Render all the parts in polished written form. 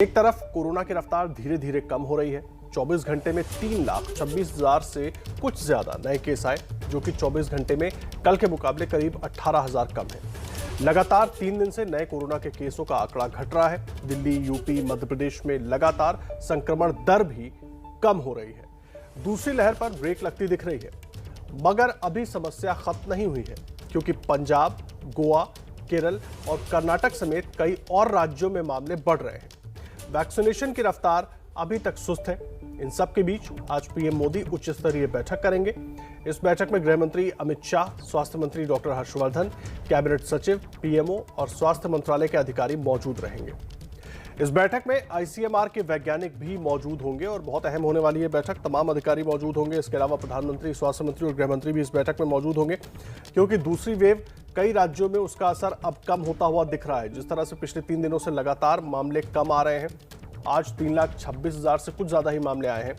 एक तरफ कोरोना की रफ्तार धीरे धीरे कम हो रही है। 24 घंटे में 3,26,000 से कुछ ज्यादा नए केस आए, जो कि 24 घंटे में कल के मुकाबले करीब 18,000 कम है। लगातार 3 दिन से नए कोरोना के केसों का आंकड़ा घट रहा है। दिल्ली, यूपी, मध्य प्रदेश में लगातार संक्रमण दर भी कम हो रही है। दूसरी लहर पर ब्रेक लगती दिख रही है, मगर अभी समस्या खत्म नहीं हुई है, क्योंकि पंजाब, गोवा, केरल और कर्नाटक समेत कई और राज्यों में मामले बढ़ रहे हैं। वैक्सीनेशन की रफ्तार अभी तक सुस्त है। इन सब के बीच आज पीएम मोदी उच्च स्तरीय बैठक करेंगे। इस बैठक में गृह मंत्री अमित शाह, स्वास्थ्य मंत्री डॉक्टर हर्षवर्धन, कैबिनेट सचिव, पीएमओ और स्वास्थ्य मंत्रालय के अधिकारी मौजूद रहेंगे। इस बैठक में आईसीएमआर के वैज्ञानिक भी मौजूद होंगे और बहुत अहम होने वाली है बैठक। तमाम अधिकारी मौजूद होंगे। इसके अलावा प्रधानमंत्री, स्वास्थ्य मंत्री और गृह मंत्री भी इस बैठक में मौजूद होंगे, क्योंकि दूसरी वेव कई राज्यों में उसका असर अब कम होता हुआ दिख रहा है। जिस तरह से पिछले 3 दिनों से लगातार मामले कम आ रहे हैं, आज 3,26,000 से कुछ ज्यादा ही मामले आए हैं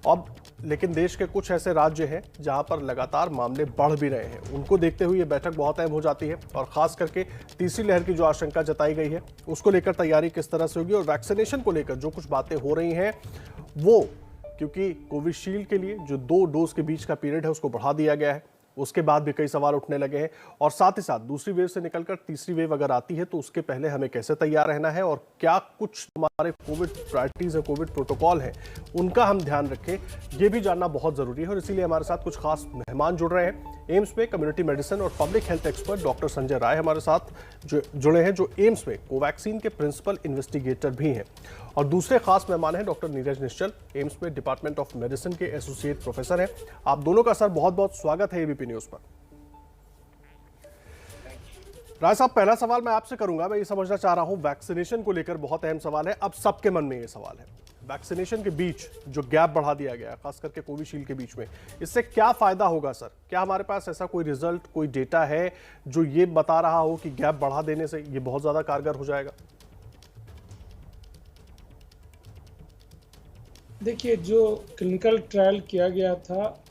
अब, लेकिन देश के कुछ ऐसे राज्य हैं जहां पर लगातार मामले बढ़ भी रहे हैं। उनको देखते हुए ये बैठक बहुत अहम हो जाती है, और खास करके तीसरी लहर की जो आशंका जताई गई है उसको लेकर तैयारी किस तरह से होगी, और वैक्सीनेशन को लेकर जो कुछ बातें हो रही हैं वो, क्योंकि कोविशील्ड के लिए जो 2 डोज के बीच का पीरियड है उसको बढ़ा दिया गया है, उसके बाद भी कई सवाल उठने लगे हैं। और साथ ही साथ दूसरी वेव से निकलकर तीसरी वेव अगर आती है तो उसके पहले हमें कैसे तैयार रहना है, और क्या कुछ हमारे कोविड प्रायोरिटीज है, कोविड प्रोटोकॉल है, उनका हम ध्यान रखें, ये भी जानना बहुत जरूरी है। और इसीलिए हमारे साथ कुछ खास मेहमान जुड़ रहे हैं। एम्स में कम्युनिटी मेडिसिन और public health expert doctor Sanjay Rai हमारे साथ जुड़े हैं, जो एम्स में कोवैक्सीन के प्रिंसिपल इन्वेस्टिगेटर भी हैं। और दूसरे खास मेहमान हैं डॉक्टर नीरज निश्चल, एम्स में डिपार्टमेंट ऑफ मेडिसिन के एसोसिएट प्रोफेसर हैं। आप दोनों का सर बहुत बहुत स्वागत है एबीपी न्यूज पर। राय साहब, पहला सवाल मैं आपसे करूंगा। मैं ये समझना चाह रहा हूं, वैक्सीनेशन को लेकर बहुत अहम सवाल है, अब सबके मन में ये सवाल है, वैक्सीनेशन के बीच जो गैप बढ़ा दिया गया है, खास करके कोविशील्ड के बीच में, इससे क्या फायदा होगा सर? क्या हमारे पास ऐसा कोई रिजल्ट, कोई डेटा है जो ये बता रहा हो कि गैप बढ़ा देने से ये बहुत ज्यादा कारगर हो जाएगा? देखिए, जो क्लिनिकल ट्रायल किया गया था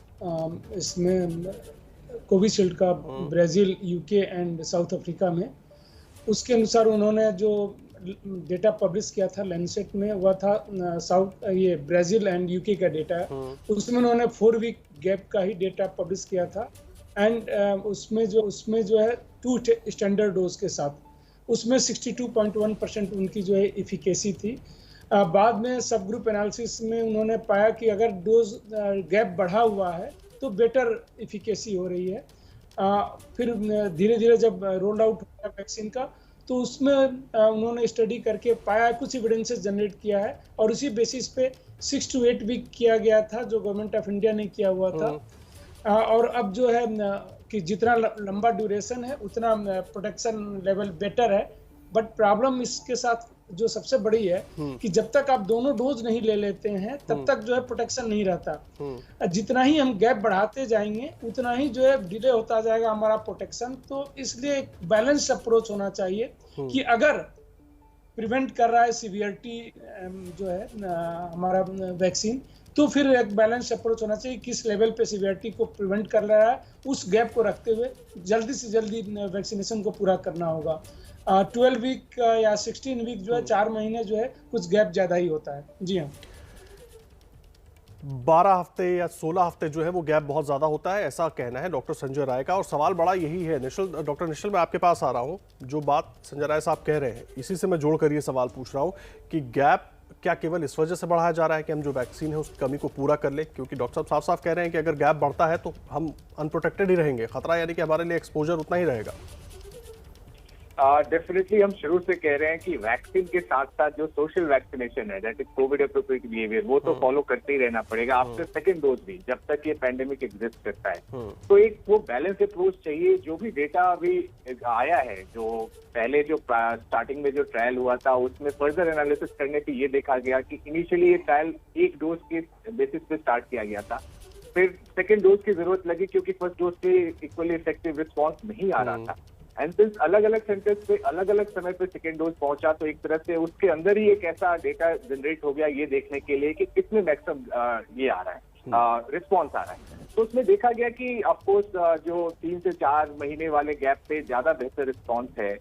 इसमें कोविशील्ड का Brazil, UK and south Africa में, उसके अनुसार उन्होंने जो डेटा पब्लिश किया था लैंसेट में, वह था ये ब्राजील एंड यूके का डेटा है। उसमें उन्होंने 4 वीक गैप का ही डेटा पब्लिश किया था। एंड उसमें जो है 2 स्टैंडर्ड डोज के साथ उसमें 62.1% उनकी जो है इफिकेसी थी। बाद में सब ग्रुप एनालिसिस में उन्होंने पाया कि अगर डोज गैप बढ़ा हुआ है तो बेटर इफिकेसी हो रही है। फिर धीरे धीरे जब रोल आउट हुआ वैक्सीन का, तो उसमें उन्होंने स्टडी करके पाया, कुछ एविडेंसेस जनरेट किया है, और उसी बेसिस पे 6 to 8 वीक किया गया था, जो गवर्नमेंट ऑफ इंडिया ने किया हुआ था। और अब जो है कि जितना लंबा ड्यूरेशन है उतना प्रोटेक्शन लेवल बेटर है। बट प्रॉब्लम इसके साथ जो सबसे बड़ी है कि जब तक आप दोनों डोज नहीं ले लेते हैं तब तक जो है प्रोटेक्शन नहीं रहता। जितना ही हम गैप बढ़ाते जाएंगे उतना ही जो है डिले होता जाएगा हमारा प्रोटेक्शन। तो इसलिए एक बैलेंस अप्रोच होना चाहिए कि अगर प्रिवेंट कर रहा है सीवियरिटी जो है हमारा वैक्सीन, तो फिर एक बैलेंस अप्रोच होना चाहिए, किस लेवल पे सीवियरिटी को प्रिवेंट कर रहा है, उस गैप को रखते हुए जल्दी से जल्दी वैक्सीनेशन को पूरा करना होगा। 12 वीक या 16 वीक जो है 4 महीने जो है कुछ गैप ज्यादा ही होता है। जी हाँ, 12 हफ्ते या 16 हफ्ते जो है वो गैप बहुत ज्यादा होता है, ऐसा कहना है डॉक्टर संजय राय का। और सवाल बड़ा यही है डॉक्टर निश्चल, मैं आपके पास आ रहा हूँ। जो बात संजय राय साहब कह रहे हैं, इसी से मैं जोड़कर ये सवाल पूछ रहा हूँ कि गैप क्या केवल इस वजह से बढ़ाया जा रहा है कि हम जो वैक्सीन है उसकी कमी को पूरा कर ले? क्योंकि डॉक्टर साहब साफ साफ कह रहे हैं कि अगर गैप बढ़ता है तो हम अनप्रोटेक्टेड ही रहेंगे, खतरा यानी कि हमारे लिए एक्सपोजर उतना ही रहेगा। डेफिनेटली हम शुरू से कह रहे हैं कि वैक्सीन के साथ साथ जो सोशल वैक्सीनेशन है, that is Covid appropriate behaviour, वो तो फॉलो करते ही रहना पड़ेगा आफ्टर सेकंड डोज भी, जब तक ये पैंडेमिक एग्जिस्ट करता है। तो एक वो बैलेंस अप्रोच चाहिए। जो भी डेटा अभी आया है, जो पहले जो स्टार्टिंग में जो ट्रायल हुआ था, उसमें फर्दर एनालिसिस करने पे ये देखा गया कि इनिशियली ये ट्रायल 1 डोज के बेसिस पे स्टार्ट किया गया था, फिर सेकेंड डोज की जरूरत लगी क्योंकि फर्स्ट डोज पे इक्वली इफेक्टिव रिस्पॉन्स नहीं आ रहा था। एंड सिंस अलग अलग सेंटर्स पे अलग अलग समय पे सेकेंड डोज पहुंचा, तो एक तरह से उसके अंदर ही एक ऐसा डेटा जनरेट हो गया ये देखने के लिए कि कितने मैक्सिमम ये आ रहा है, रिस्पॉन्स आ रहा है। तो उसमें देखा गया कि ऑफकोर्स जो 3 से 4 महीने वाले गैप पे ज्यादा बेहतर रिस्पॉन्स है।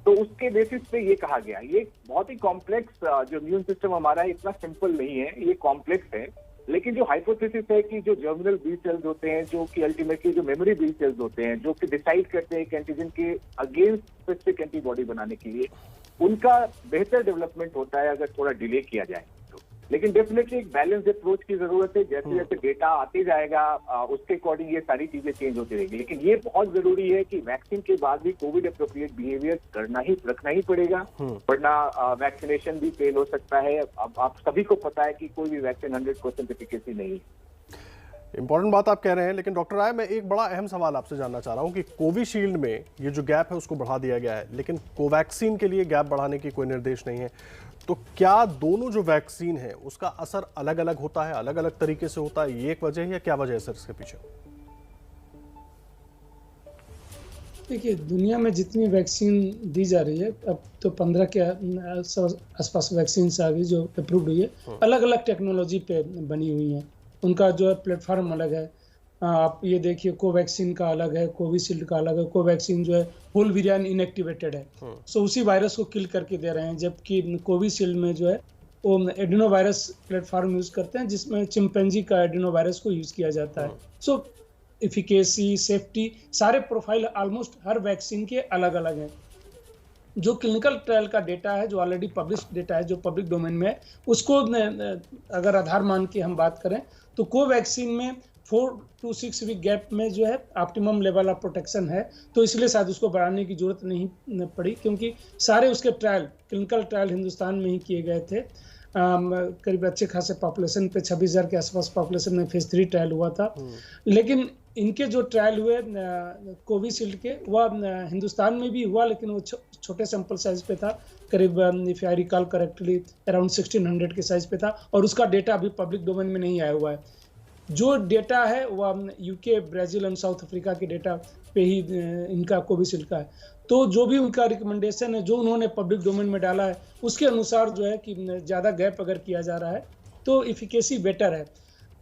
तो उसके बेसिस पे ये कहा गया। ये बहुत ही कॉम्प्लेक्स जो इम्यून सिस्टम हमारा है, इतना सिंपल नहीं है, ये कॉम्प्लेक्स है। लेकिन जो हाइपोथेसिस है कि जो जर्मिनल बी सेल्स होते हैं, जो कि अल्टीमेटली जो मेमोरी बी सेल्स होते हैं, जो कि डिसाइड करते हैं कि एंटीजन के अगेंस्ट स्पेसिफिक एंटीबॉडी बनाने के लिए, उनका बेहतर डेवलपमेंट होता है अगर थोड़ा डिले किया जाए तो। लेकिन डेफिनेटली एक बैलेंस अप्रोच की जरूरत है। जैसे जैसे डेटा आते जाएगा उसके अकॉर्डिंग ये सारी चीजें चेंज होती रहेगी। लेकिन ये बहुत जरूरी है कि वैक्सीन के बाद भी कोविड अप्रोप्रिएट बिहेवियर रखना ही पड़ेगा, वरना वैक्सीनेशन भी फेल हो सकता है। अब आप सभी को पता है कि कोई भी वैक्सीन 100% एफिकेसी नहीं है। इंपॉर्टेंट बात आप कह रहे हैं, लेकिन डॉक्टर राय, मैं एक बड़ा अहम सवाल आपसे जानना चाह रहा हूं कि कोविशील्ड में ये जो गैप है उसको बढ़ा दिया गया है, लेकिन कोवैक्सीन के लिए गैप बढ़ाने की कोई निर्देश नहीं है। तो क्या दोनों जो वैक्सीन है उसका असर अलग अलग होता है, अलग अलग तरीके से होता है? ये एक वजह है या क्या वजह है सर इसके पीछे? देखिए, दुनिया में जितनी वैक्सीन दी जा रही है, अब तो 15 के आसपास वैक्सीन आ गई जो अप्रूव्ड हुई है, अलग अलग टेक्नोलॉजी पे बनी हुई है। उनका जो है प्लेटफॉर्म अलग है। आप ये देखिए, कोवैक्सीन का अलग है, कोविशील्ड का अलग है। कोवैक्सीन जो है होल विरियन इनएक्टिवेटेड है, सो उसी वायरस को किल करके दे रहे हैं, जबकि कोविशील्ड में जो है वो एडिनो वायरस प्लेटफॉर्म यूज करते हैं, जिसमें चिंपैंजी का एडिनो वायरस को यूज किया जाता है। सो एफिकेसी, सेफ्टी, सारे प्रोफाइल ऑलमोस्ट हर वैक्सीन के अलग अलग हैं। जो क्लिनिकल ट्रायल का डेटा है, जो ऑलरेडी पब्लिश डेटा है, जो पब्लिक डोमेन में है, उसको अगर आधार मान के हम बात करें तो कोवैक्सीन में 4 to 6 वीक गैप में जो है ऑप्टिमम लेवल ऑफ प्रोटेक्शन है, तो इसलिए शायद उसको बढ़ाने की जरूरत नहीं पड़ी, क्योंकि सारे उसके ट्रायल, क्लिनिकल ट्रायल हिंदुस्तान में ही किए गए थे। करीब अच्छे खासे पॉपुलेशन पे 26,000 के आसपास पॉपुलेशन में फेज 3 ट्रायल हुआ था। लेकिन इनके जो ट्रायल हुए कोविशील्ड के, वह हिंदुस्तान में भी हुआ, लेकिन वो छोटे सैंपल साइज पे था, करीब if I recall correctly around 1600 के साइज पे था, और उसका डेटा अभी पब्लिक डोमेन में नहीं आया हुआ है। जो डेटा है वह यूके, ब्राजील और साउथ अफ्रीका के डेटा पे ही इनका कोविशील्ड का है। तो जो भी उनका रिकमेंडेशन है, जो उन्होंने पब्लिक डोमेन में डाला है, उसके अनुसार जो है कि ज़्यादा गैप अगर किया जा रहा है तो इफिकेसी बेटर है।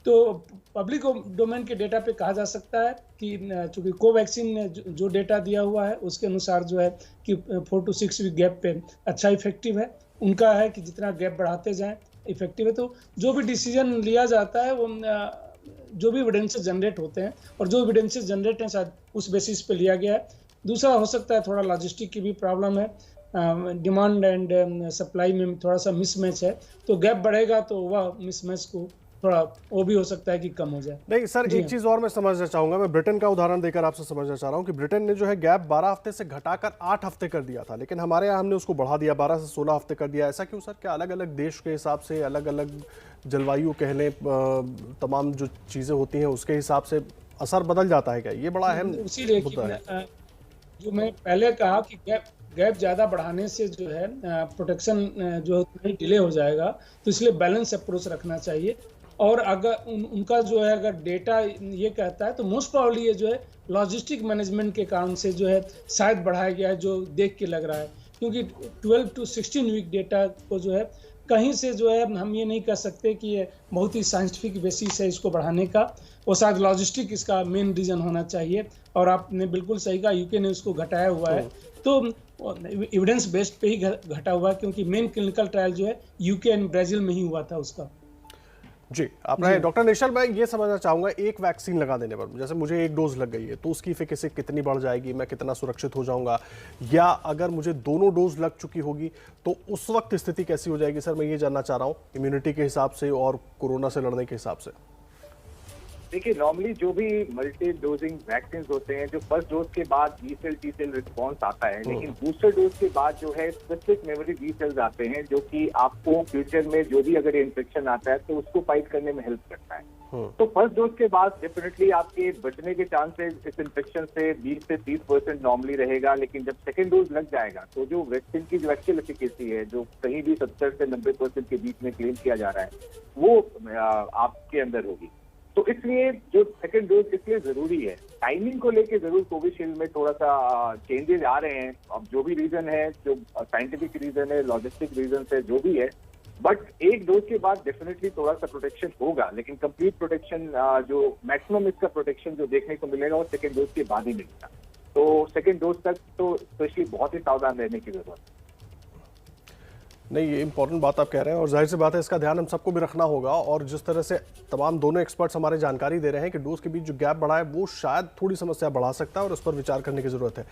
तो पब्लिक डोमेन के डेटा पे कहा जा सकता है कि चूंकि कोवैक्सीन ने जो डेटा दिया हुआ है उसके अनुसार जो है कि 4 to 6 वीक गैप पे अच्छा इफेक्टिव है। उनका है कि जितना गैप बढ़ाते जाएं इफेक्टिव है। तो जो भी डिसीजन लिया जाता है, वो जो भी एविडेंसेस जनरेट होते हैं, और जो एविडेंसेस जनरेट हैं शायद उस बेसिस पे लिया गया है। दूसरा हो सकता है थोड़ा लॉजिस्टिक की भी प्रॉब्लम है, डिमांड एंड सप्लाई में थोड़ा सा मिसमैच है, तो गैप बढ़ेगा तो वह मिसमैच को थोड़ा वो भी हो सकता है कि कम हो जाए। नहीं सर, एक चीज और मैं समझना चाहूंगा, मैं ब्रिटेन का उदाहरण देकर आपसे समझना चाह रहा हूं कि ब्रिटेन ने जो है गैप 12 हफ्ते से घटाकर 8 हफ्ते कर दिया था, लेकिन हमारे यहाँ हमने उसको बढ़ा दिया, 12 से 16 हफ्ते कर दिया। ऐसा क्यों सर? क्या अलग अलग देश के हिसाब से, अलग अलग जलवायु कह लें, तमाम जो चीजें होती हैं उसके हिसाब से असर बदल जाता है क्या? ये बड़ा अहम मुद्दा है। जो मैं पहले कहा कि गैप ज़्यादा बढ़ाने से जो है प्रोटेक्शन जो है डिले हो जाएगा, तो इसलिए बैलेंस अप्रोच रखना चाहिए। और अगर उनका जो है अगर डेटा ये कहता है, तो मोस्ट प्रॉब्ली ये जो है लॉजिस्टिक मैनेजमेंट के कारण से जो है शायद बढ़ाया गया है, जो देख के लग रहा है। क्योंकि 12 to 16 वीक डेटा को जो है कहीं से जो है हम ये नहीं कह सकते कि ये बहुत ही साइंटिफिक बेसिस है इसको बढ़ाने का, वो शायद लॉजिस्टिक इसका मेन रीजन होना चाहिए। और आपने बिल्कुल सही कहा, यूके ने उसको घटाया हुआ है, तो एविडेंस बेस्ड पे ही घटा हुआ है, क्योंकि मेन क्लिनिकल ट्रायल जो है यूके एंड ब्राजील में ही हुआ था उसका। जी, आपने डॉक्टर निश्चल, मैं ये समझना चाहूंगा, एक वैक्सीन लगा देने पर, जैसे मुझे एक डोज लग गई है, तो उसकी एफिकेसी कितनी बढ़ जाएगी, मैं कितना सुरक्षित हो जाऊंगा? या अगर मुझे दोनों डोज लग चुकी होगी तो उस वक्त स्थिति कैसी हो जाएगी? सर मैं ये जानना चाह रहा हूँ, इम्यूनिटी के हिसाब से और कोरोना से लड़ने के हिसाब से। देखिए, नॉर्मली जो भी मल्टी डोजिंग वैक्सीन होते हैं, जो फर्स्ट डोज के बाद B cell T cell response आता है, लेकिन बूस्टर डोज के बाद जो है स्पेसिफिक मेमोरी बी सेल्स आते हैं, जो कि आपको फ्यूचर में जो भी अगर इन्फेक्शन आता है तो उसको फाइट करने में हेल्प करता है। तो फर्स्ट डोज के बाद डेफिनेटली आपके बचने के चांसेस इस इन्फेक्शन से 20 से 30% नॉर्मली रहेगा। लेकिन जब सेकेंड डोज लग जाएगा तो जो वैक्सीन की जो एक्चुअल एफिकेसी है, जो कहीं भी 70 से 90% के बीच में क्लेम किया जा रहा है, वो आपके अंदर होगी। तो इसलिए जो सेकंड डोज इसलिए जरूरी है। टाइमिंग को लेके जरूर कोविशील्ड में थोड़ा सा चेंजेस आ रहे हैं। अब जो भी रीजन है, जो साइंटिफिक रीजन है, लॉजिस्टिक रीजन है, जो भी है, बट एक डोज के बाद डेफिनेटली थोड़ा सा प्रोटेक्शन होगा, लेकिन कंप्लीट प्रोटेक्शन, जो मैक्सिमम इसका प्रोटेक्शन जो देखने को मिलेगा वो सेकंड डोज के बाद ही मिलेगा। तो सेकेंड डोज तक तो स्पेशली बहुत ही सावधान रहने की जरूरत है। नहीं, ये इंपॉर्टेंट बात आप कह रहे हैं और जाहिर सी बात है इसका ध्यान हम सबको भी रखना होगा। और जिस तरह से तमाम दोनों एक्सपर्ट्स हमारे जानकारी दे रहे हैं कि डोज के बीच जो गैप बढ़ा है वो शायद थोड़ी समस्या बढ़ा सकता है और उस पर विचार करने की ज़रूरत है।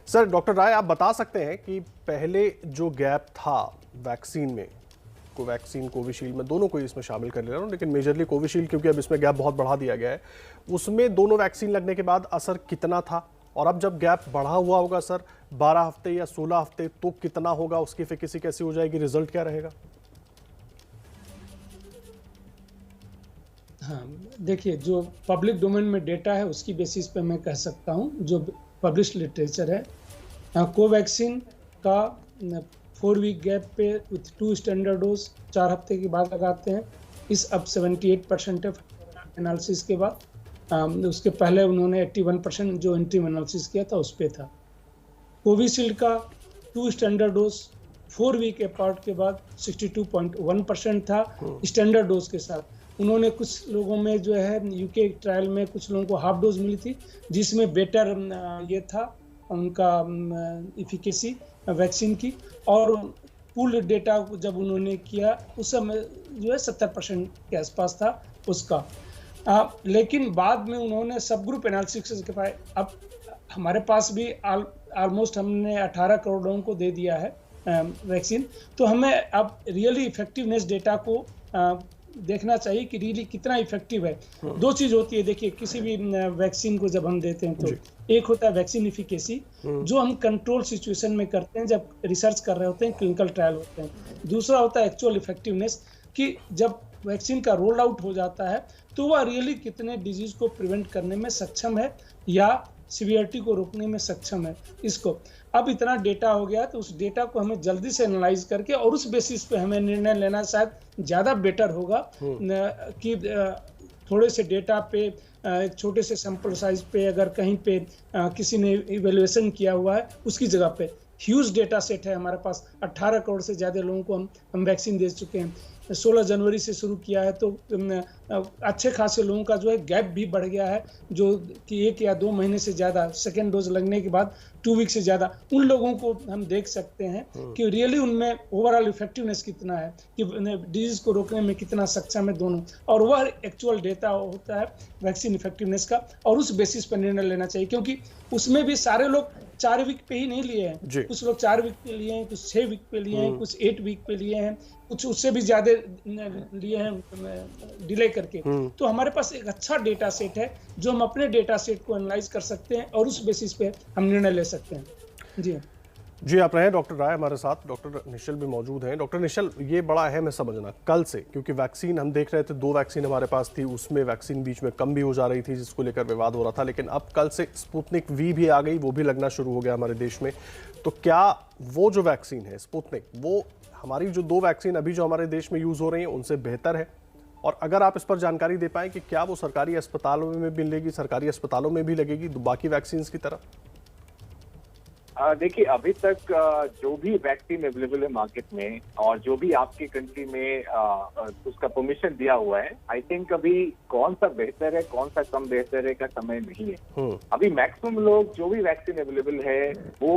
सर, डॉक्टर राय, आप बता सकते हैं कि पहले जो गैप था वैक्सीन में, कोवैक्सीन कोविशील्ड में, दोनों को इसमें शामिल कर ले रहा हूँ, लेकिन मेजरली कोविशील्ड क्योंकि अब इसमें गैप बहुत बढ़ा दिया गया है, उसमें दोनों वैक्सीन लगने के बाद असर कितना था? और अब जब गैप बढ़ा हुआ होगा सर 12 हफ्ते या 16 हफ्ते, तो कितना होगा, उसकी एफिकेसी कैसी हो जाएगी, रिजल्ट क्या रहेगा? हाँ, देखिए, जो पब्लिक डोमेन में डेटा है उसकी बेसिस पे मैं कह सकता हूँ, जो पब्लिश लिटरेचर है, कोवैक्सीन का 4 वीक गैप पे विथ 2 स्टैंडर्ड डोज 4 हफ्ते के बाद लगाते हैं। इस अब 78% है एनालिसिस के बाद। उसके पहले उन्होंने 81% जो इंटीम एनालिसिस किया था उस पे था। कोविशील्ड का 2 स्टैंडर्ड डोज 4 वीक अपार्ट के बाद 62.1% था स्टैंडर्ड डोज के साथ। उन्होंने कुछ लोगों में जो है यूके ट्रायल में कुछ लोगों को हाफ डोज मिली थी, जिसमें बेटर ये था उनका इफिकेसी वैक्सीन की। और पूल डेटा जब उन्होंने किया उस समय जो है 70% के आसपास था उसका। लेकिन बाद में उन्होंने सब ग्रुप एनालिसिस के पाए। अब हमारे पास भी ऑलमोस्ट हमने 18 करोड़ लोगों को दे दिया है वैक्सीन, तो हमें अब रियली इफेक्टिवनेस डेटा को देखना चाहिए कि रियली कितना इफेक्टिव है। 2 चीज होती है, देखिए, किसी भी वैक्सीन को जब हम देते हैं तो एक होता है वैक्सीन इफिकेसी, जो हम कंट्रोल सिचुएशन में करते हैं जब रिसर्च कर रहे होते हैं, क्लिनिकल ट्रायल होते हैं। दूसरा होता है एक्चुअल इफेक्टिवनेस, कि जब वैक्सीन का रोल आउट हो जाता है तो वह रियली कितने डिजीज को प्रिवेंट करने में सक्षम है या सीवियरिटी को रोकने में सक्षम है। इसको अब इतना डेटा हो गया तो उस डेटा को हमें जल्दी से एनालाइज करके और उस बेसिस पे हमें निर्णय लेना शायद ज़्यादा बेटर होगा कि थोड़े से डेटा पे, एक छोटे से सैंपल साइज पे अगर कहीं पे किसी ने इवेल्युएशन किया हुआ है, उसकी जगह पे ह्यूज डेटा सेट है हमारे पास। 18 करोड़ से ज़्यादा लोगों को हम वैक्सीन दे चुके हैं। 16 जनवरी से शुरू किया है तो अच्छे खासे लोगों का जो है गैप भी बढ़ गया है, जो कि 1 या 2 महीने से ज़्यादा सेकेंड डोज लगने के बाद 2 वीक से ज़्यादा, उन लोगों को हम देख सकते हैं कि रियली उनमें ओवरऑल इफेक्टिवनेस कितना है, कि डिजीज को रोकने में कितना सक्षम है दोनों। और वह एक्चुअल डेटा होता है वैक्सीन इफेक्टिवनेस का, और उस बेसिस पर निर्णय लेना चाहिए, क्योंकि उसमें भी सारे लोग 4 वीक पे ही नहीं लिए हैं। कुछ लोग 4 वीक पे लिए हैं, कुछ 6 वीक पे लिए हैं, कुछ 8 वीक पे लिए हैं, कुछ उससे भी ज्यादा लिए हैं डिले करके। तो हमारे पास एक अच्छा डेटा सेट है जो हम अपने डेटा सेट को एनालाइज कर सकते हैं और उस बेसिस पे हम निर्णय ले सकते हैं। जी, आप रहे डॉक्टर राय हमारे साथ। डॉक्टर निश्चल भी मौजूद हैं। डॉक्टर निश्चल, ये बड़ा अहम है समझना कल से, क्योंकि वैक्सीन हम देख रहे थे 2 वैक्सीन हमारे पास थी, उसमें वैक्सीन बीच में कम भी हो जा रही थी जिसको लेकर विवाद हो रहा था, लेकिन अब कल से स्पुतनिक वी भी आ गई, वो भी लगना शुरू हो गया हमारे देश में। तो क्या वो जो वैक्सीन है स्पुतनिक, वो हमारी जो 2 वैक्सीन अभी जो हमारे देश में यूज हो रही हैं उनसे बेहतर है? और अगर आप इस पर जानकारी दे पाएं कि क्या वो सरकारी अस्पतालों में भी मिलेगी, सरकारी अस्पतालों में भी लगेगी बाकी वैक्सीन की तरह? देखिए, अभी तक जो भी वैक्सीन अवेलेबल है मार्केट में और जो भी आपकी कंट्री में उसका परमिशन दिया हुआ है, आई थिंक अभी कौन सा बेहतर है कौन सा कम बेहतर है का समय नहीं है। अभी मैक्सिमम लोग जो भी वैक्सीन अवेलेबल है वो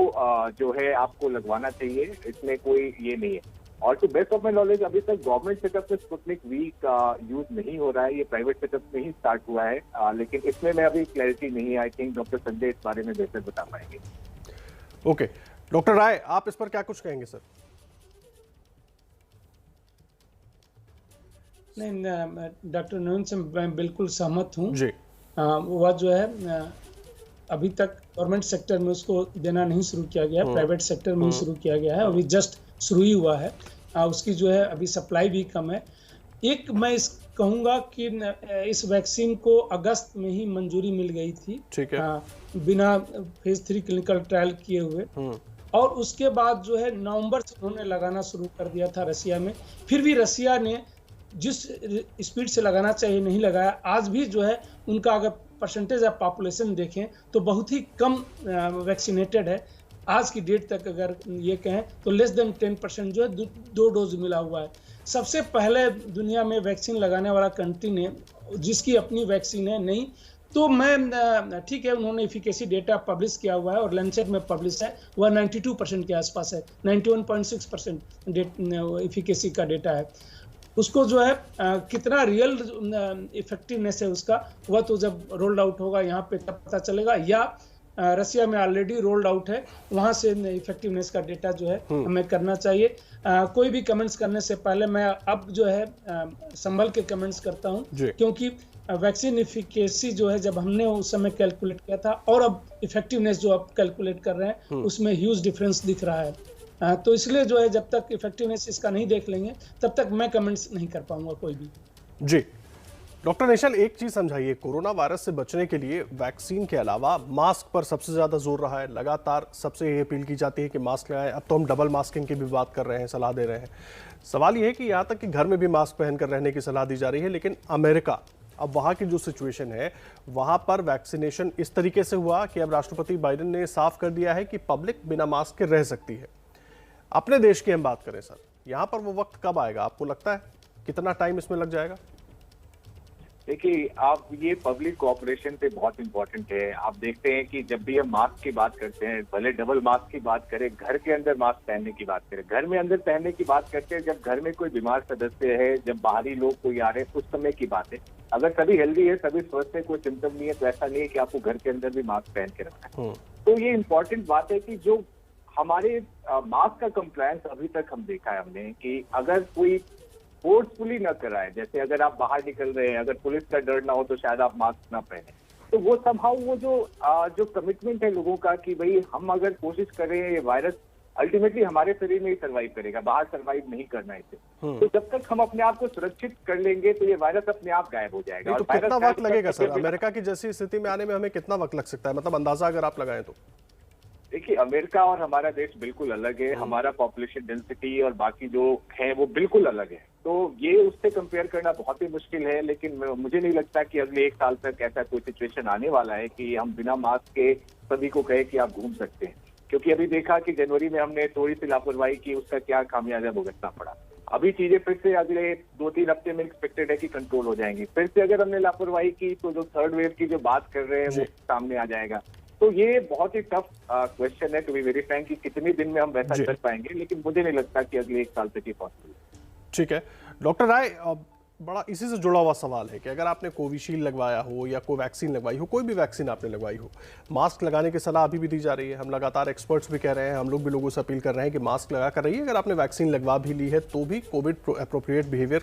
जो है आपको लगवाना चाहिए, इसमें कोई ये नहीं है। और to best of my knowledge अभी तक गवर्नमेंट सेटअप में स्पुतनिक वी का यूज नहीं हो रहा है, ये प्राइवेट सेटअप में ही स्टार्ट हुआ है। लेकिन इसमें मैं अभी क्लैरिटी नहीं है, आई थिंक डॉक्टर संजय इस बारे में बेहतर बता पाएंगे। ओके, डॉक्टर राय, आप इस पर क्या कुछ कहेंगे सर? नहीं, डॉक्टर नवीन से मैं बिल्कुल सहमत हूँ जी। वह जो है अभी तक गवर्नमेंट सेक्टर में उसको देना नहीं शुरू किया गया, प्राइवेट सेक्टर में ही शुरू किया गया है, अभी जस्ट शुरू ही हुआ है। उसकी जो है अभी सप्लाई भी कम है। एक मैं कहूँगा कि इस वैक्सीन को अगस्त में ही मंजूरी मिल गई थी, ठीक है, बिना फेज 3 क्लिनिकल ट्रायल किए हुए, और उसके बाद जो है नवंबर से उन्होंने लगाना शुरू कर दिया था रसिया में। फिर भी रसिया ने जिस स्पीड से लगाना चाहिए नहीं लगाया। आज भी जो है उनका अगर परसेंटेज ऑफ पॉपुलेशन देखें तो बहुत ही कम वैक्सीनेटेड है। आज की डेट तक अगर ये कहें तो लेस देन 10% जो है 2 डोज मिला हुआ है। सबसे पहले दुनिया में वैक्सीन लगाने वाला कंट्री ने, जिसकी अपनी वैक्सीन है नहीं, तो मैं ठीक है, उन्होंने इफिकेसी डेटा पब्लिश किया हुआ है और लैंसेट में पब्लिश है, वह 92% के आसपास है, 91.6% इफिकेसी का डेटा है। उसको जो है कितना रियल इफेक्टिवनेस है उसका, वह तो जब रोल्ड आउट होगा यहाँ पे तब पता चलेगा, या रसिया में ऑलरेडी रोल्ड आउट है, वहां से इफेक्टिवनेस का डेटा जो है हमें करना चाहिए। कोई भी कमेंट्स करने से पहले मैं अब जो है संभल के कमेंट्स करता हूं, क्योंकि वैक्सीन इफिकेसी जो है जब हमने उस समय कैलकुलेट किया था और अब इफेक्टिवनेस जो अब कैलकुलेट कर रहे हैं उसमें ह्यूज डिफरेंस दिख रहा है। तो इसलिए जो है जब तक इफेक्टिवनेस इसका नहीं देख लेंगे तब तक मैं कमेंट्स नहीं कर पाऊंगा कोई भी। जी डॉक्टर निश्चल, एक चीज समझाइए, कोरोना वायरस से बचने के लिए वैक्सीन के अलावा मास्क पर सबसे ज्यादा जोर रहा है, लगातार सबसे ये अपील की जाती है कि मास्क लगाएं। अब तो हम डबल मास्किंग की भी बात कर रहे हैं, सलाह दे रहे हैं। सवाल ये है कि यहाँ तक कि घर में भी मास्क पहनकर रहने की सलाह दी जा रही है, लेकिन अमेरिका, अब वहाँ की जो सिचुएशन है वहाँ पर वैक्सीनेशन इस तरीके से हुआ कि अब राष्ट्रपति बाइडेन ने साफ कर दिया है कि पब्लिक बिना मास्क के रह सकती है। अपने देश की हम बात करें सर, यहाँ पर वो वक्त कब आएगा, आपको लगता है कितना टाइम इसमें लग जाएगा? देखिए, आप ये पब्लिक कोऑपरेशन पे बहुत इंपॉर्टेंट है। आप देखते हैं कि जब भी हम मास्क की बात करते हैं, भले डबल मास्क की बात करें, घर के अंदर मास्क पहनने की बात करें, घर में अंदर पहनने की बात करते हैं जब घर में कोई बीमार सदस्य है, जब बाहरी लोग कोई आ रहे हैं, उस समय की बात है। अगर सभी हेल्दी है, सभी स्वस्थ है, कोई सिम्टम नहीं है, तो ऐसा नहीं है कि आपको घर के अंदर भी मास्क पहन के रखना है। तो ये इंपॉर्टेंट बात है कि जो हमारे मास्क का कंप्लायंस अभी तक हम देखा है हमने कि अगर कोई फोर्सफुली न कराए, जैसे अगर आप बाहर निकल रहे हैं, अगर पुलिस का डर ना हो तो शायद आप मास्क ना पहने, तो वो समहाउ वो जो कमिटमेंट है लोगों का कि भाई हम अगर कोशिश करें, ये वायरस अल्टीमेटली हमारे शरीर में ही सर्वाइव करेगा, बाहर सर्वाइव नहीं करना इसे। तो जब तक हम अपने आप को सुरक्षित कर लेंगे तो ये वायरस अपने आप गायब हो जाएगा। तो कितना वक्त लगेगा सर? अमेरिका की जैसी स्थिति में आने में हमें कितना वक्त लग सकता है, मतलब अंदाजा अगर आप लगाएं तो? देखिए, अमेरिका और हमारा देश बिल्कुल अलग है, हमारा पॉपुलेशन डेंसिटी और बाकी जो है वो बिल्कुल अलग है, तो ये उससे कंपेयर करना बहुत ही मुश्किल है। लेकिन मुझे नहीं लगता कि अगले 1 साल तक ऐसा कोई सिचुएशन आने वाला है कि हम बिना मास्क के सभी को कहे कि आप घूम सकते हैं, क्योंकि अभी देखा कि जनवरी में हमने थोड़ी सी लापरवाही की, उसका क्या खामियाजा भुगतना पड़ा। अभी चीजें फिर से अगले 2-3 हफ्ते में एक्सपेक्टेड है कि कंट्रोल हो जाएंगी। फिर से अगर हमने लापरवाही की तो जो थर्ड वेव की जो बात कर रहे हैं वो सामने आ जाएगा। तो ये बहुत ही टफ क्वेश्चन है टू बी वेरी फ्रैंक कि कितने दिन में हम वैसा कर पाएंगे, लेकिन मुझे नहीं लगता कि अगले 1 साल तक ये पॉसिबल है। ठीक है डॉक्टर राय, बड़ा इसी से जुड़ा हुआ सवाल है कि अगर आपने कोविशील्ड लगवाया हो या कोवैक्सीन लगवाई हो, कोई भी वैक्सीन आपने लगवाई हो, मास्क लगाने की सलाह अभी भी दी जा रही है। हम लगातार एक्सपर्ट्स भी कह रहे हैं, हम लोग भी लोगों से अपील कर रहे हैं कि मास्क लगा कर रहिए। अगर आपने वैक्सीन लगवा भी ली है तो भी कोविड अप्रोप्रिएट बिहेवियर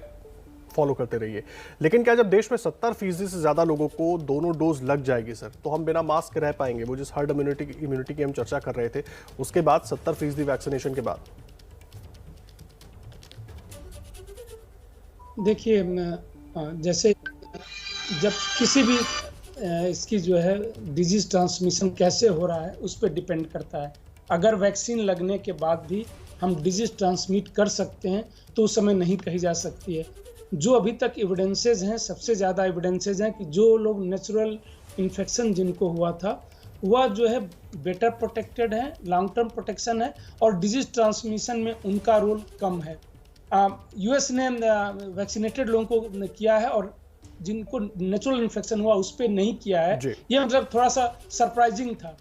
फॉलो करते रहिए। लेकिन क्या जब देश में 70% से ज्यादा लोगों को दोनों डोज लग जाएगी सर, तो हम बिना मास्क रह पाएंगे? वो जिस हर्ड इम्यूनिटी की हम चर्चा कर रहे थे, उसके बाद 70% वैक्सीनेशन के बाद? देखिए, जैसे जब किसी भी इसकी जो है डिजीज ट्रांसमिशन कैसे हो रहा है उस पर डिपेंड करता है। अगर वैक्सीन लगने के बाद भी हम डिजीज ट्रांसमिट कर सकते हैं तो उस समय नहीं कही जा सकती है। जो अभी तक एविडेंसेज हैं, सबसे ज़्यादा एविडेंसेज हैं कि जो लोग नेचुरल इन्फेक्शन जिनको हुआ था वह जो है बेटर प्रोटेक्टेड है, लॉन्ग टर्म प्रोटेक्शन है और डिजीज ट्रांसमिशन में उनका रोल कम है। यूएस ने वैक्सीनेटेड लोगों को किया है और जिनको नेचुरल इन्फेक्शन हुआ उस पर नहीं किया है। ये मतलब थोड़ा सा सरप्राइजिंग था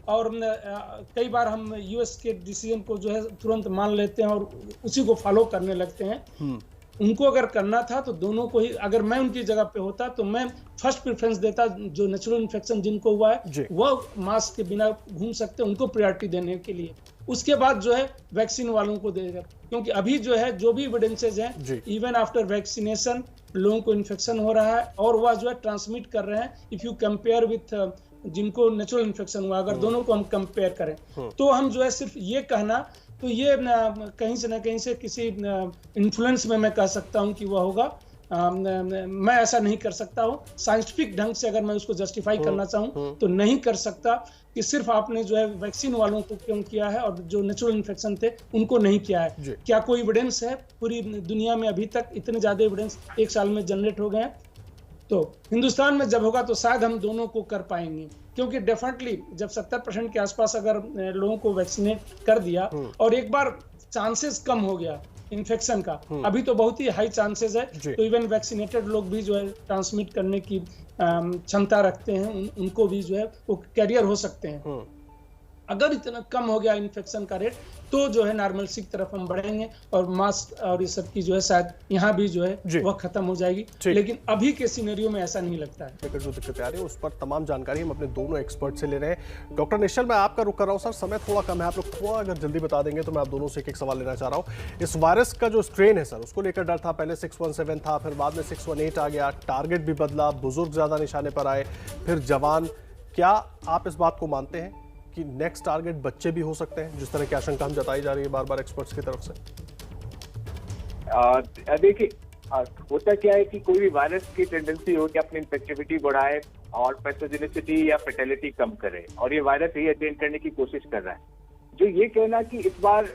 और कई बार हम यूएस के डिसीजन को जो है तुरंत मान लेते हैं और उसी को फॉलो करने लगते हैं। उनको अगर करना था तो दोनों को ही, अगर मैं उनकी जगह पे होता तो मैं फर्स्ट प्रेफरेंस देता जो नेचुरल इन्फेक्शन जिनको हुआ है वह मास्क के बिना घूम सकते हैं, उनको प्रायोरिटी देने के लिए। उसके बाद जो है वैक्सीन वालों को देगा, क्योंकि अभी जो है जो भी एविडेंसेज हैं, इवन आफ्टर वैक्सीनेशन लोगों को इन्फेक्शन हो रहा है और वह जो है ट्रांसमिट कर रहे हैं। इफ यू कंपेयर विथ जिनको नेचुरल इन्फेक्शन हुआ, अगर दोनों को हम कंपेयर करें तो हम जो है सिर्फ ये कहना, तो ये कहीं से ना कहीं से किसी इन्फ्लुएंस में मैं कह सकता हूं कि वह होगा। मैं ऐसा नहीं कर सकता हूं। साइंटिफिक ढंग से अगर मैं उसको जस्टिफाई करना चाहूं तो नहीं कर सकता कि सिर्फ आपने जो है वैक्सीन वालों को क्यों किया है और जो नेचुरल इन्फेक्शन थे उनको नहीं किया है। क्या कोई एविडेंस है? पूरी दुनिया में अभी तक इतने ज्यादा एविडेंस 1 साल में जनरेट हो गए हैं। तो हिंदुस्तान में जब होगा तो शायद हम दोनों को कर पाएंगे, क्योंकि डेफिनेटली जब 70% के आसपास अगर लोगों को वैक्सीनेट कर दिया और एक बार चांसेस कम हो गया इन्फेक्शन का अभी तो बहुत ही हाई चांसेस है, तो इवन वैक्सीनेटेड लोग भी जो है ट्रांसमिट करने की क्षमता रखते हैं, उनको भी जो है वो कैरियर हो सकते हैं। अगर इतना कम हो गया इन्फेक्शन का रेट तो जो है नॉर्मलसी की तरफ हम बढ़ेंगे और मास्क और ये सब की जो है शायद यहाँ भी जो है वह खत्म हो जाएगी, लेकिन अभी के सिनेरियो में ऐसा नहीं लगता है। जो दिक्कतें आ रही है उस पर तमाम जानकारी हम अपने दोनों एक्सपर्ट से ले रहे हैं। डॉक्टर निश्चल, मैं आपका रुख कर रहा हूँ सर, समय थोड़ा कम है, आप लोग थोड़ा अगर जल्दी बता देंगे तो मैं आप दोनों से एक सवाल लेना चाह रहा हूँ। इस वायरस का जो स्ट्रेन है सर, उसको लेकर डर था, पहले 617 था, फिर बाद में 618 आ गया, टारगेट भी बदला, बुजुर्ग ज्यादा निशाने पर आए, फिर जवान। क्या आप इस बात को मानते हैं कि नेक्स्ट टारगेट बच्चे भी हो सकते हैं, जिस तरह की आशंका हम जताई जा रही है बार बार एक्सपर्ट्स की तरफ से? देखिए, होता क्या है कि कोई भी वायरस की टेंडेंसी हो कि अपनी इन्फेक्टिविटी बढ़ाए और पैथोजेनिसिटी या फेटेलिटी कम करे, और ये वायरस यही अटेन करने की कोशिश कर रहा है। जो ये कहना कि इस बार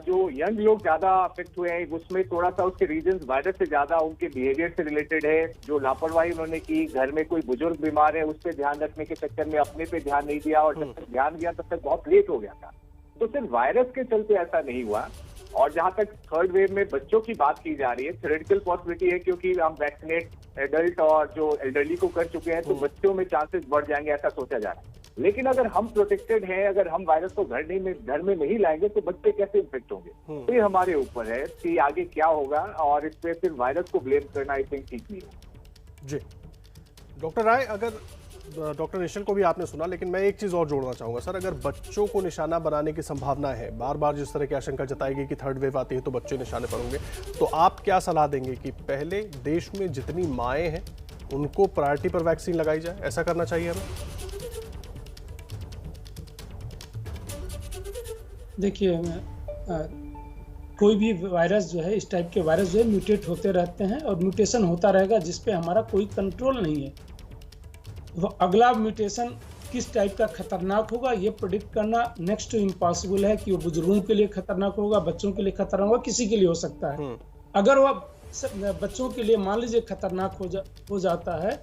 जो यंग लोग ज्यादा अफेक्ट हुए हैं, उसमें थोड़ा सा उसके रीजंस वायरस से ज्यादा उनके बिहेवियर से रिलेटेड है। जो लापरवाही उन्होंने की, घर में कोई बुजुर्ग बीमार है उस पर ध्यान रखने के चक्कर में अपने पे ध्यान नहीं दिया, और जब तक ध्यान दिया तब तक बहुत लेट हो गया था। तो सिर्फ वायरस के चलते ऐसा नहीं हुआ। और जहां तक थर्ड वेव में बच्चों की बात की जा रही है, थ्योरेटिकल पॉसिबिलिटी है, क्योंकि हम वैक्सीनेट एडल्ट और जो एल्डरली को कर चुके हैं, तो बच्चों में चांसेस बढ़ जाएंगे, ऐसा सोचा जा रहा है। लेकिन अगर हम प्रोटेक्टेड हैं, अगर हम वायरस को घर में नहीं लाएंगे तो बच्चे कैसे इन्फेक्ट होंगे? तो ये हमारे ऊपर है कि आगे क्या होगा, और इस पे सिर्फ वायरस को ब्लेम करना आई थिंक ठीक नहीं है। जी डॉक्टर राय, अगर डॉक्टर निश्चल को भी आपने सुना, लेकिन मैं एक चीज और जोड़ना चाहूंगा सर। अगर बच्चों को निशाना बनाने की संभावना है, बार बार जिस तरह की आशंका जताई गई कि थर्ड वेव आती है तो बच्चे निशाने पर होंगे, तो आप क्या सलाह देंगे कि पहले देश में जितनी माएँ हैं उनको प्रायोरिटी पर वैक्सीन लगाई जाए, ऐसा करना चाहिए हमें? देखिए, कोई भी वायरस जो है, इस टाइप के वायरस जो है म्यूटेट होते रहते हैं और म्यूटेशन होता रहेगा जिसपे हमारा कोई कंट्रोल नहीं है। वो अगला म्यूटेशन किस टाइप का खतरनाक होगा ये प्रेडिक्ट करना नेक्स्ट टू इम्पॉसिबल है कि वो बुजुर्गों के लिए खतरनाक होगा, बच्चों के लिए खतरनाक होगा, किसी के लिए हो सकता है। अगर वह बच्चों के लिए मान लीजिए खतरनाक हो जाता है,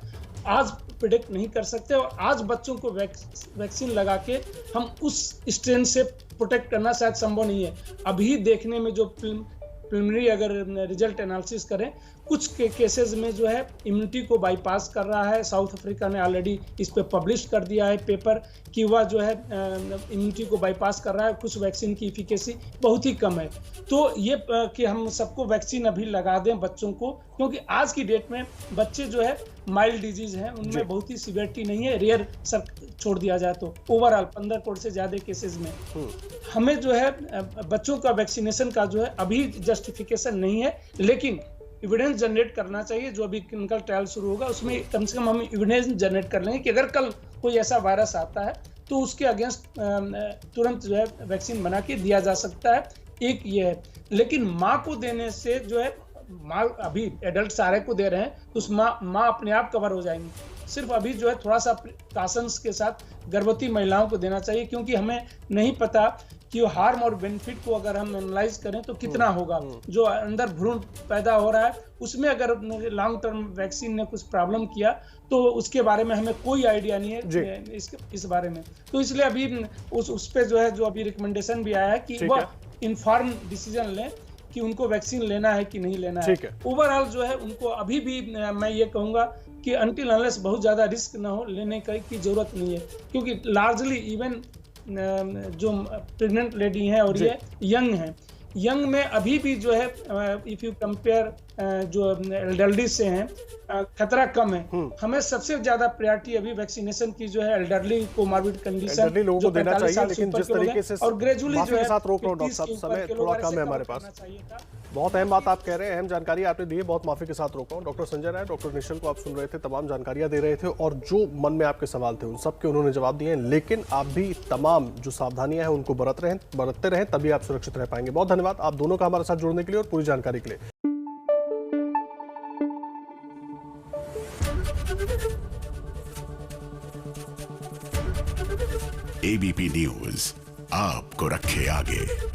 आज प्रेडिक्ट नहीं कर सकते, और आज बच्चों को वैक्सीन लगा के हम उस स्ट्रेन से प्रोटेक्ट करना शायद संभव नहीं है। अभी देखने में जो प्रिलिमिनरी अगर रिजल्ट एनालिसिस करें, कुछ के केसेस में जो है इम्यूनिटी को बाईपास कर रहा है। साउथ अफ्रीका ने ऑलरेडी इस पे पब्लिश कर दिया है पेपर कि वह जो है इम्यूनिटी को बाईपास कर रहा है, कुछ वैक्सीन की इफिकेसी बहुत ही कम है। तो ये कि हम सबको वैक्सीन अभी लगा दें बच्चों को, क्योंकि आज की डेट में बच्चे जो है माइल्ड डिजीज हैं, उनमें बहुत ही सीवियरिटी नहीं है, रेयर सर छोड़ दिया जाए तो ओवरऑल 15 करोड़ से ज्यादा केसेस में हमें जो है बच्चों का वैक्सीनेशन का जो है अभी जस्टिफिकेशन नहीं है, लेकिन एविडेंस जनरेट करना चाहिए। जो अभी क्लिनिकल ट्रायल शुरू होगा उसमें कम से कम हम एविडेंस जनरेट कर लेंगे कि अगर कल कोई ऐसा वायरस आता है तो उसके अगेंस्ट तुरंत जो है वैक्सीन बना के दिया जा सकता है। एक ये है, लेकिन माँ को देने से जो है, माँ अभी एडल्ट सारे को दे रहे हैं तो उस माँ अपने आप कवर हो जाएंगी। सिर्फ अभी जो है थोड़ा सा प्रिकॉशंस के साथ गर्भवती महिलाओं को देना चाहिए, क्योंकि हमें नहीं पता कि हार्म और बेनिफिट को अगर हम एनालाइज करें तो कितना होगा। जो अंदर भ्रूण पैदा हो रहा है उसमें अगर लॉन्ग टर्म वैक्सीन ने कुछ प्रॉब्लम किया तो उसके बारे में हमें कोई आइडिया नहीं है इस बारे में। तो इसलिए अभी उस पे जो है, जो अभी रिकमेंडेशन भी आया है कि वह इन्फॉर्म डिसीजन लें कि उनको वैक्सीन लेना है कि नहीं लेना है। ओवरऑल जो है उनको अभी भी मैं ये कहूंगा कि अनटिल अनलेस बहुत ज्यादा रिस्क ना हो, लेने की जरूरत नहीं है, क्योंकि लार्जली इवन जो प्रेग्नेंट लेडी हैं और ये यंग हैं, यंग में अभी भी जो है इफ यू कंपेयर जो एल्डरली से हैं खतरा कम है। हमें सबसे ज्यादा प्रायोरिटी अभी वैक्सीनेशन की जो है एल्डरली कोमॉर्बिड कंडीशन लोगों को देना चाहिए, लेकिन जिस तरीके से और ग्रेजुअली जो है साथ रोक रहा हूं डॉक्टर साहब, समय थोड़ा कम है हमारे पास। बहुत अहम बात आप कह रहे हैं, अहम जानकारी आपने दी है, बहुत माफी के साथ रोका हूं। डॉक्टर संजय राय, डॉक्टर निश्चल को आप सुन रहे थे, तमाम जानकारियां दे रहे थे और जो मन में आपके सवाल थे उन सब के उन्होंने जवाब दिए हैं। लेकिन आप भी तमाम जो सावधानियां हैं उनको बरतते रहें, तभी आप सुरक्षित रह पाएंगे। बहुत धन्यवाद आप दोनों का हमारे साथ जुड़ने के लिए और पूरी जानकारी के लिए। एबीपी न्यूज आपको रखे आगे।